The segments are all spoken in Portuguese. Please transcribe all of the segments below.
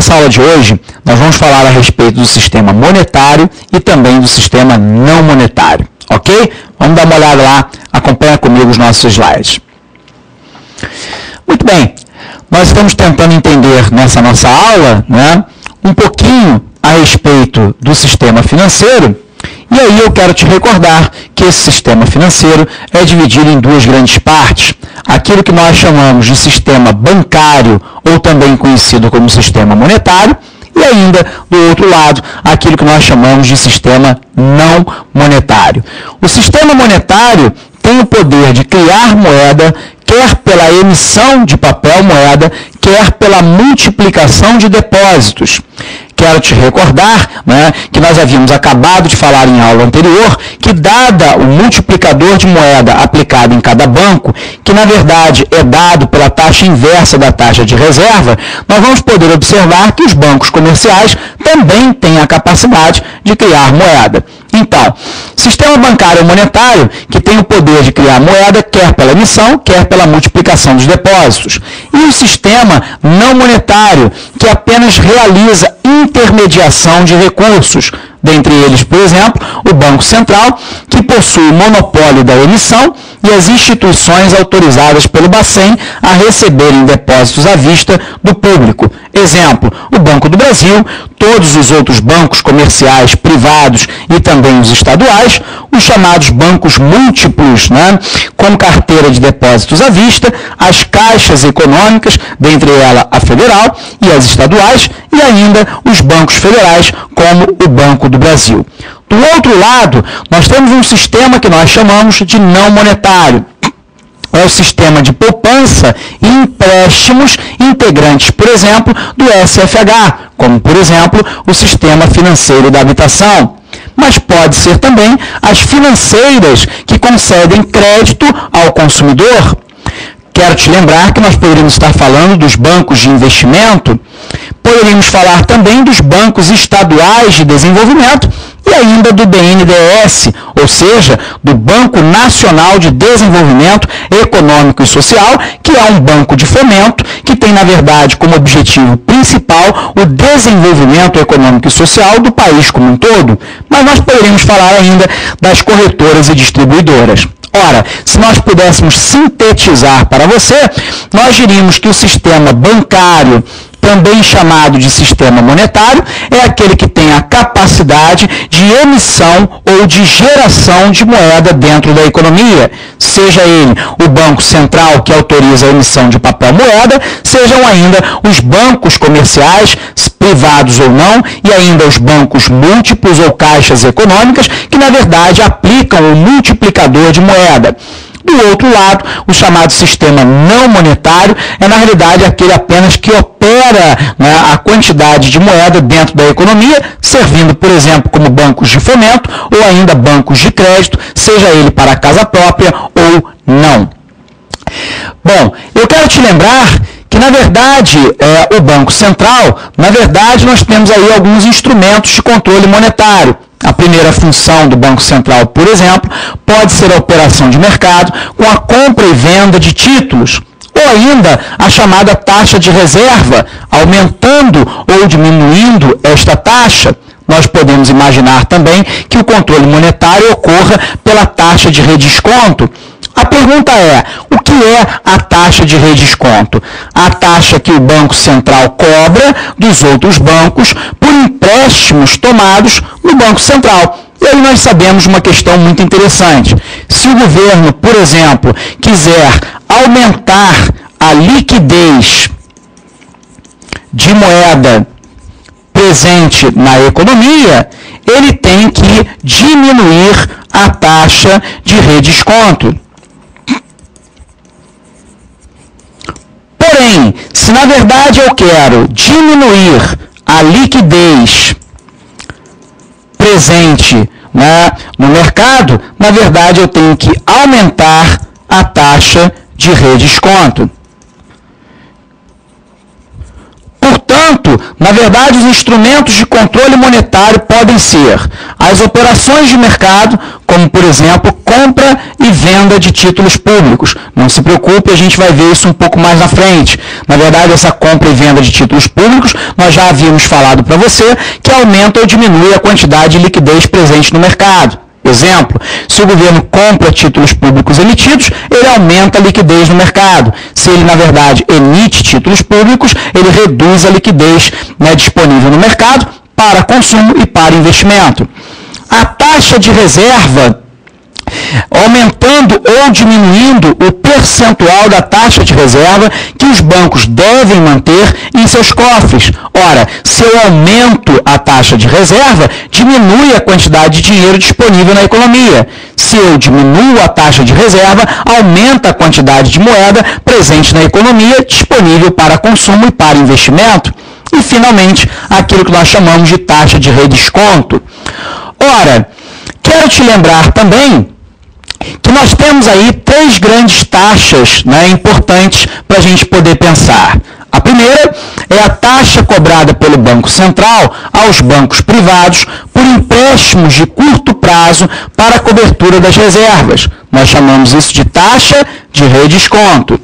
nossa aula de hoje, nós vamos falar a respeito do sistema monetário e também do sistema não monetário, ok? Vamos dar uma olhada lá, acompanha comigo os nossos slides. Muito bem, nós estamos tentando entender nessa nossa aula, né, um pouquinho a respeito do sistema financeiro, e aí eu quero te recordar que esse sistema financeiro é dividido em duas grandes partes. Aquilo que nós chamamos de sistema bancário, ou também conhecido como sistema monetário, e ainda, do outro lado, aquilo que nós chamamos de sistema não monetário. O sistema monetário tem o poder de criar moeda, quer pela emissão de papel moeda, quer pela multiplicação de depósitos. Quero te recordar, né, que nós havíamos acabado de falar em aula anterior que, dada o multiplicador de moeda aplicado em cada banco, que na verdade é dado pela taxa inversa da taxa de reserva, nós vamos poder observar que os bancos comerciais também têm a capacidade de criar moeda. Então, sistema bancário monetário, que tem o poder de criar moeda, quer pela emissão, quer pela multiplicação dos depósitos. E o sistema não monetário, que apenas realiza intermediação de recursos, dentre eles, por exemplo, o Banco Central, que possui o monopólio da emissão, e as instituições autorizadas pelo Bacen a receberem depósitos à vista do público. Exemplo, o Banco do Brasil, todos os outros bancos comerciais, privados e também os estaduais, os chamados bancos múltiplos, né, com carteira de depósitos à vista, as caixas econômicas, dentre elas a federal e as estaduais, e ainda os bancos federais, como o Banco do Brasil. Do outro lado, nós temos um sistema que nós chamamos de não monetário. É o sistema de poupança e empréstimos integrantes, por exemplo, do SFH, como, por exemplo, o Sistema Financeiro da Habitação. Mas pode ser também as financeiras que concedem crédito ao consumidor. Quero te lembrar que nós poderíamos estar falando dos bancos de investimento, poderíamos falar também dos bancos estaduais de desenvolvimento e ainda do BNDES, ou seja, do Banco Nacional de Desenvolvimento Econômico e Social, que é um banco de fomento que tem, na verdade, como objetivo principal o desenvolvimento econômico e social do país como um todo. Mas nós poderíamos falar ainda das corretoras e distribuidoras. Ora, se nós pudéssemos sintetizar para você, nós diríamos que o sistema bancário, também chamado de sistema monetário, é aquele que tem a capacidade de emissão ou de geração de moeda dentro da economia, seja ele o Banco Central, que autoriza a emissão de papel moeda, sejam ainda os bancos comerciais, privados ou não, e ainda os bancos múltiplos ou caixas econômicas, que na verdade aplicam o multiplicador de moeda. Do outro lado, o chamado sistema não monetário é, na realidade, aquele apenas que opera, né, a quantidade de moeda dentro da economia, servindo, por exemplo, como bancos de fomento ou ainda bancos de crédito, seja ele para a casa própria ou não. Bom, eu quero te lembrar que, na verdade, o Banco Central, na verdade, nós temos aí alguns instrumentos de controle monetário. A primeira função do Banco Central, por exemplo, pode ser a operação de mercado com a compra e venda de títulos, ou ainda a chamada taxa de reserva, aumentando ou diminuindo esta taxa. Nós podemos imaginar também que o controle monetário ocorra pela taxa de redesconto. A pergunta é, o que é a taxa de redesconto? A taxa que o Banco Central cobra dos outros bancos por empréstimos tomados no Banco Central. E aí nós sabemos uma questão muito interessante. Se o governo, por exemplo, quiser aumentar a liquidez de moeda presente na economia, ele tem que diminuir a taxa de redesconto. Porém, se na verdade eu quero diminuir a liquidez presente, né, no mercado, na verdade eu tenho que aumentar a taxa de redesconto. Portanto, na verdade, os instrumentos de controle monetário podem ser as operações de mercado, como, por exemplo, compra e venda de títulos públicos. Não se preocupe, a gente vai ver isso um pouco mais na frente. Na verdade, essa compra e venda de títulos públicos, nós já havíamos falado para você que aumenta ou diminui a quantidade de liquidez presente no mercado. Exemplo, se o governo compra títulos públicos emitidos, ele aumenta a liquidez no mercado. Se ele, na verdade, emite títulos públicos, ele reduz a liquidez, né, disponível no mercado para consumo e para investimento. A taxa de reserva, aumentando ou diminuindo o percentual da taxa de reserva que os bancos devem manter em seus cofres. Ora, se eu aumento a taxa de reserva, diminui a quantidade de dinheiro disponível na economia. Se eu diminuo a taxa de reserva, aumenta a quantidade de moeda presente na economia disponível para consumo e para investimento. E, finalmente, aquilo que nós chamamos de taxa de redesconto. Ora, quero te lembrar também que nós temos aí 3 grandes taxas, né, importantes para a gente poder pensar. A primeira é a taxa cobrada pelo Banco Central aos bancos privados por empréstimos de curto prazo para a cobertura das reservas. Nós chamamos isso de taxa de redesconto.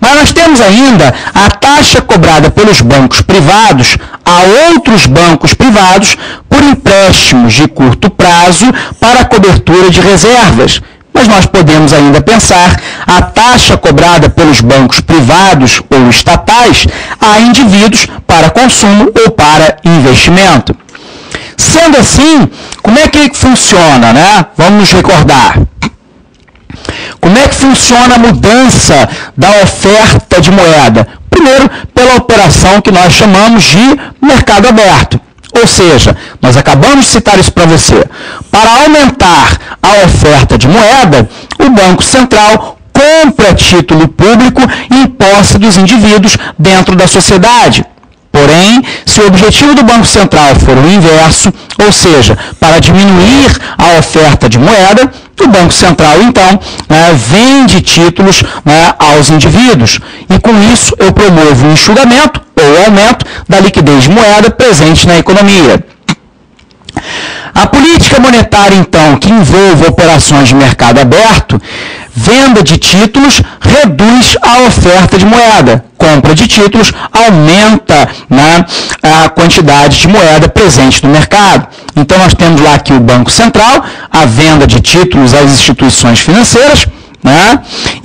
Mas nós temos ainda a taxa cobrada pelos bancos privados a outros bancos privados por empréstimos de curto prazo para a cobertura de reservas. Mas nós podemos ainda pensar a taxa cobrada pelos bancos privados ou estatais a indivíduos para consumo ou para investimento. Sendo assim, como é que funciona, né? Vamos nos recordar. Como é que funciona a mudança da oferta de moeda? Primeiro, pela operação que nós chamamos de mercado aberto. Ou seja, nós acabamos de citar isso para você. Para aumentar a oferta de moeda, o Banco Central compra título público em posse dos indivíduos dentro da sociedade. Porém, se o objetivo do Banco Central for o inverso, ou seja, para diminuir a oferta de moeda, o Banco Central, então, vende títulos, aos indivíduos. E com isso eu promovo o enxugamento ou aumento da liquidez de moeda presente na economia. A política monetária, então, que envolve operações de mercado aberto, venda de títulos reduz a oferta de moeda. Compra de títulos aumenta, a quantidade de moeda presente no mercado. Então, nós temos lá aqui o Banco Central, a venda de títulos às instituições financeiras,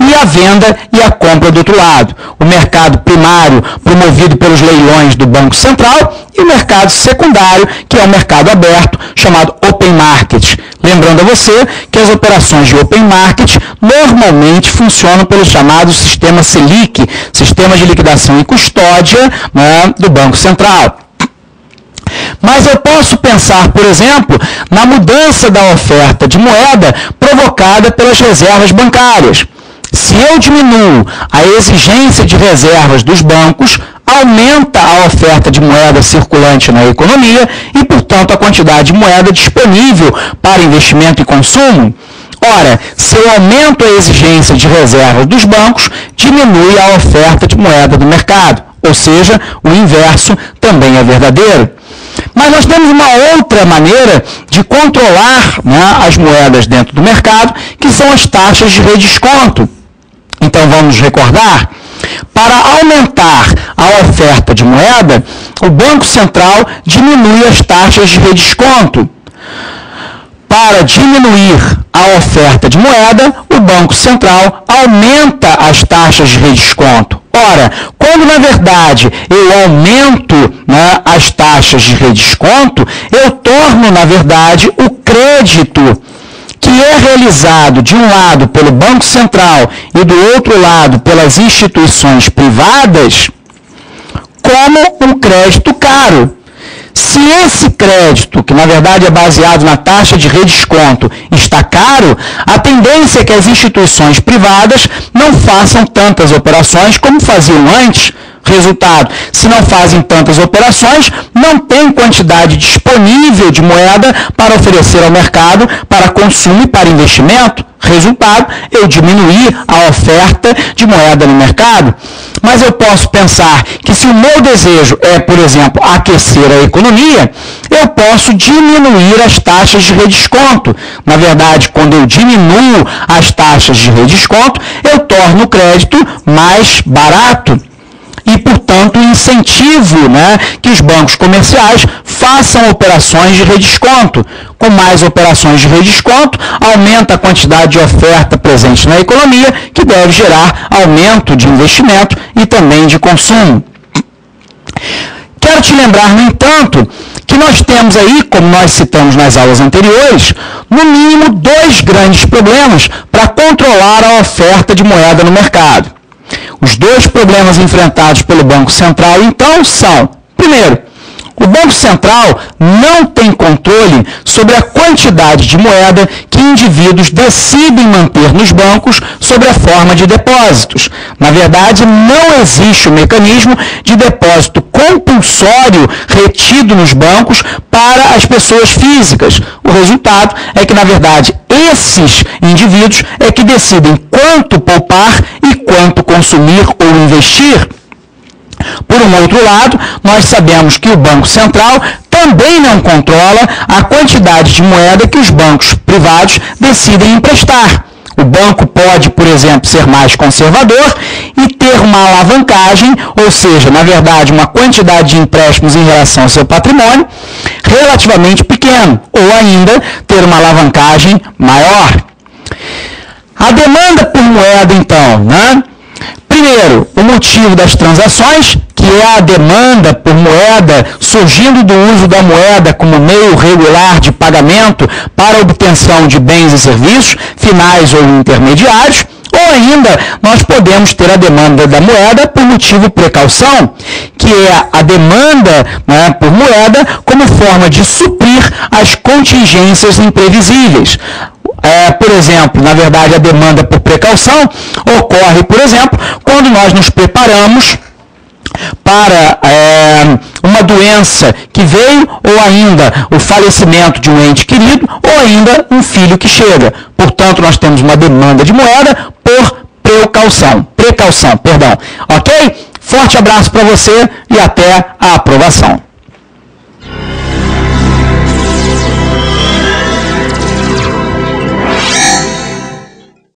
e a venda e a compra do outro lado. O mercado primário, promovido pelos leilões do Banco Central, e o mercado secundário, que é o mercado aberto, chamado Open Market. Lembrando a você que as operações de Open Market normalmente funcionam pelo chamado sistema Selic, Sistema de Liquidação e Custódia, do Banco Central. Mas eu posso pensar, por exemplo, na mudança da oferta de moeda provocada pelas reservas bancárias. Se eu diminuo a exigência de reservas dos bancos, aumenta a oferta de moeda circulante na economia e, portanto, a quantidade de moeda disponível para investimento e consumo. Ora, se eu aumento a exigência de reservas dos bancos, diminui a oferta de moeda do mercado. Ou seja, o inverso também é verdadeiro. Mas nós temos uma outra maneira de controlar, as moedas dentro do mercado, que são as taxas de redesconto. Então, vamos recordar, para aumentar a oferta de moeda, o Banco Central diminui as taxas de redesconto. Para diminuir a oferta de moeda, o Banco Central aumenta as taxas de redesconto. Ora, quando na verdade eu aumento, as taxas de redesconto, eu torno na verdade o crédito que é realizado de um lado pelo Banco Central e do outro lado pelas instituições privadas como um crédito caro. Se esse crédito, que na verdade é baseado na taxa de redesconto, está caro, a tendência é que as instituições privadas não façam tantas operações como faziam antes. Resultado, se não fazem tantas operações, não tem quantidade disponível de moeda para oferecer ao mercado para consumo e para investimento. Resultado, eu diminuí a oferta de moeda no mercado. Mas eu posso pensar que se o meu desejo é, por exemplo, aquecer a economia, eu posso diminuir as taxas de redesconto. Na verdade, quando eu diminuo as taxas de redesconto, eu torno o crédito mais barato. E, portanto, incentivo, que os bancos comerciais façam operações de redesconto. Com mais operações de redesconto, aumenta a quantidade de oferta presente na economia, que deve gerar aumento de investimento e também de consumo. Quero te lembrar, no entanto, que nós temos aí, como nós citamos nas aulas anteriores, no mínimo 2 grandes problemas para controlar a oferta de moeda no mercado. Os 2 problemas enfrentados pelo Banco Central, então, são, primeiro, o Banco Central não tem controle sobre a quantidade de moeda que indivíduos decidem manter nos bancos sob a forma de depósitos. Na verdade, não existe o mecanismo de depósito compulsório retido nos bancos para as pessoas físicas. O resultado é que, na verdade, esses indivíduos é que decidem quanto poupar e quanto consumir ou investir. Por um outro lado, nós sabemos que o Banco Central também não controla a quantidade de moeda que os bancos privados decidem emprestar. O banco pode, por exemplo, ser mais conservador e ter uma alavancagem, ou seja, na verdade, uma quantidade de empréstimos em relação ao seu patrimônio relativamente pequeno, ou ainda ter uma alavancagem maior. A demanda por moeda, então, Primeiro, o motivo das transações, que é a demanda por moeda surgindo do uso da moeda como meio regular de pagamento para a obtenção de bens e serviços, finais ou intermediários, ou ainda nós podemos ter a demanda da moeda por motivo precaução, que é a demanda por moeda como forma de suprir as contingências imprevisíveis. Por exemplo, na verdade, a demanda por precaução ocorre, por exemplo, quando nós nos preparamos para uma doença que veio, ou ainda o falecimento de um ente querido, ou ainda um filho que chega. Portanto, nós temos uma demanda de moeda por precaução. Ok? Forte abraço para você e até a aprovação.